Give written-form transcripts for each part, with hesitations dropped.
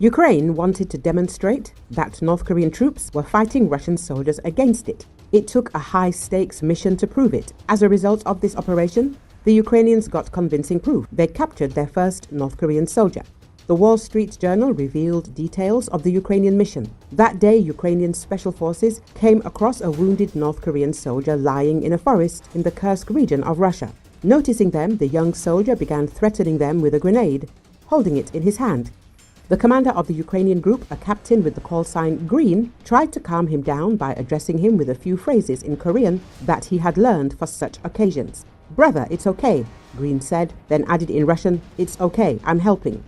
Ukraine wanted to demonstrate that North Korean troops were fighting Russian soldiers against it. It took a high-stakes mission to prove it. As a result of this operation, the Ukrainians got convincing proof. They captured their first North Korean soldier. The Wall Street Journal revealed details of the Ukrainian mission. That day, Ukrainian special forces came across a wounded North Korean soldier lying in a forest in the Kursk region of Russia. Noticing them, the young soldier began threatening them with a grenade, holding it in his hand. The commander of the Ukrainian group, a captain with the call sign Green, tried to calm him down by addressing him with a few phrases in Korean that he had learned for such occasions. "Brother, it's okay," Green said, then added in Russian, "It's okay, I'm helping."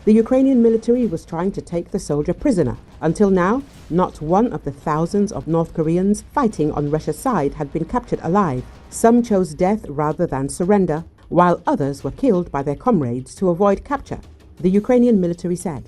The Ukrainian military was trying to take the soldier prisoner. Until now, not one of the thousands of North Koreans fighting on Russia's side had been captured alive. Some chose death rather than surrender, while others were killed by their comrades to avoid capture, the Ukrainian military said.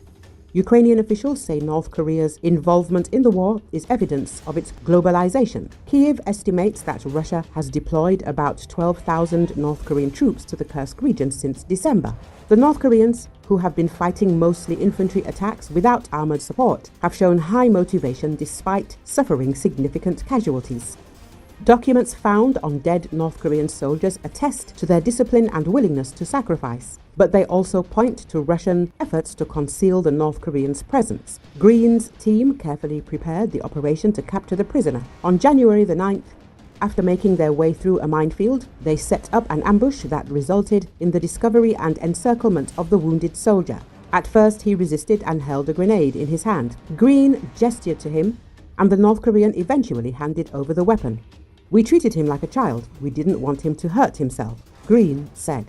Ukrainian officials say North Korea's involvement in the war is evidence of its globalization. Kyiv estimates that Russia has deployed about 12,000 North Korean troops to the Kursk region since December. The North Koreans, who have been fighting mostly infantry attacks without armored support, have shown high motivation despite suffering significant casualties. Documents found on dead North Korean soldiers attest to their discipline and willingness to sacrifice, but they also point to Russian efforts to conceal the North Koreans' presence. Green's team carefully prepared the operation to capture the prisoner. On January the 9th, after making their way through a minefield, they set up an ambush that resulted in the discovery and encirclement of the wounded soldier. At first, he resisted and held a grenade in his hand. Green gestured to him, and the North Korean eventually handed over the weapon. "We treated him like a child. We didn't want him to hurt himself," Green said.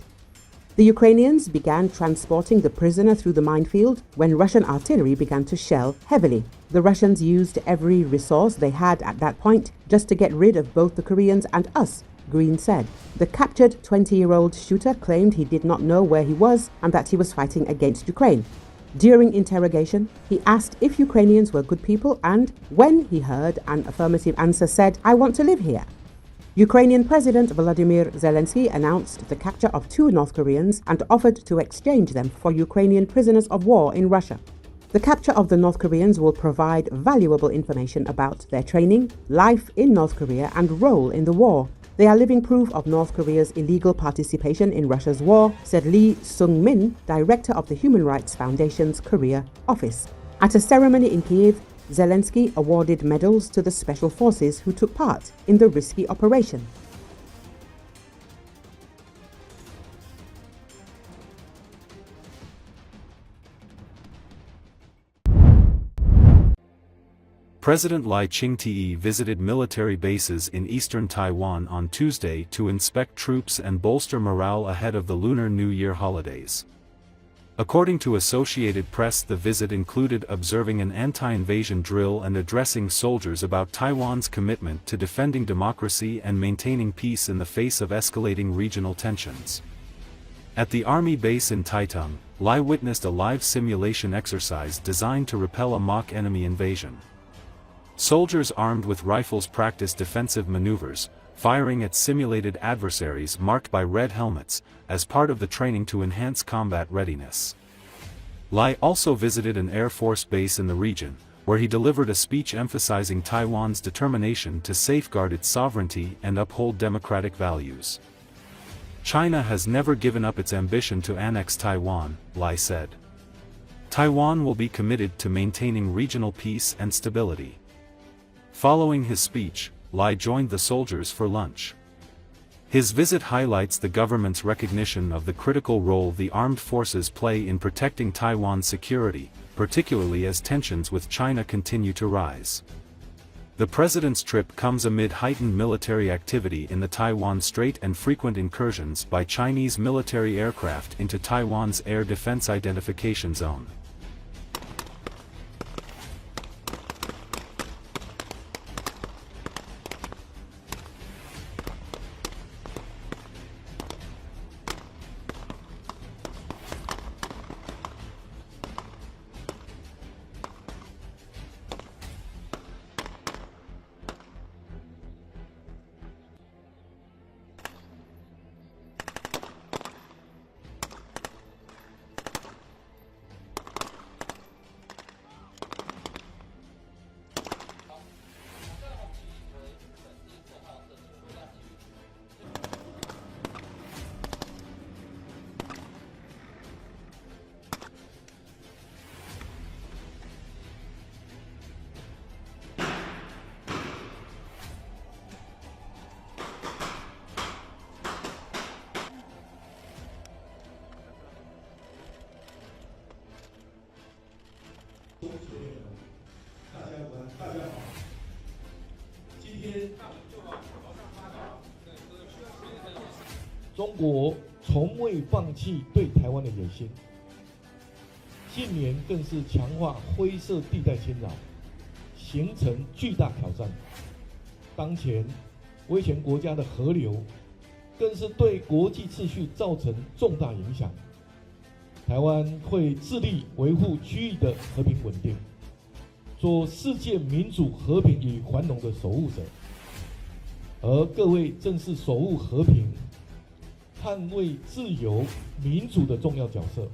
The Ukrainians began transporting the prisoner through the minefield when Russian artillery began to shell heavily. The Russians used every resource they had at that point just to get rid of both the Koreans and us, Green said. The captured 20-year-old shooter claimed he did not know where he was and that he was fighting against Ukraine. During interrogation, he asked if Ukrainians were good people, and when he heard an affirmative answer, said, "I want to live here." Ukrainian President Volodymyr Zelenski announced the capture of 2 North Koreans and offered to exchange them for Ukrainian prisoners of war in Russia. The capture of the North Koreans will provide valuable information about their training, life in North Korea, and role in the war. They are living proof of North Korea's illegal participation in Russia's war, said Lee Sung-min, director of the Human Rights Foundation's Korea office. At a ceremony in Kyiv, Zelensky awarded medals to the special forces who took part in the risky operation. President Lai Ching-te visited military bases in eastern Taiwan on Tuesday to inspect troops and bolster morale ahead of the Lunar New Year holidays. According to Associated Press, the visit included observing an anti-invasion drill and addressing soldiers about Taiwan's commitment to defending democracy and maintaining peace in the face of escalating regional tensions. At the Army base in Taitung, Lai witnessed a live simulation exercise designed to repel a mock enemy invasion. Soldiers armed with rifles practiced defensive maneuvers, firing at simulated adversaries marked by red helmets, as part of the training to enhance combat readiness. Lai also visited an Air Force base in the region, where he delivered a speech emphasizing Taiwan's determination to safeguard its sovereignty and uphold democratic values. "China has never given up its ambition to annex Taiwan," Lai said. "Taiwan will be committed to maintaining regional peace and stability." Following his speech, Lai joined the soldiers for lunch. His visit highlights the government's recognition of the critical role the armed forces play in protecting Taiwan's security, particularly as tensions with China continue to rise. The president's trip comes amid heightened military activity in the Taiwan Strait and frequent incursions by Chinese military aircraft into Taiwan's air defense identification zone. 大家好，今天中国从未放弃对台湾的野心，近年更是强化灰色地带侵扰，形成巨大挑战。当前威权国家的河流，更是对国际秩序造成重大影响。台湾会致力维护区域的和平稳定，做世界民主、和平与繁荣的守护者。而各位正是守护和平、捍卫自由、民主的重要角色。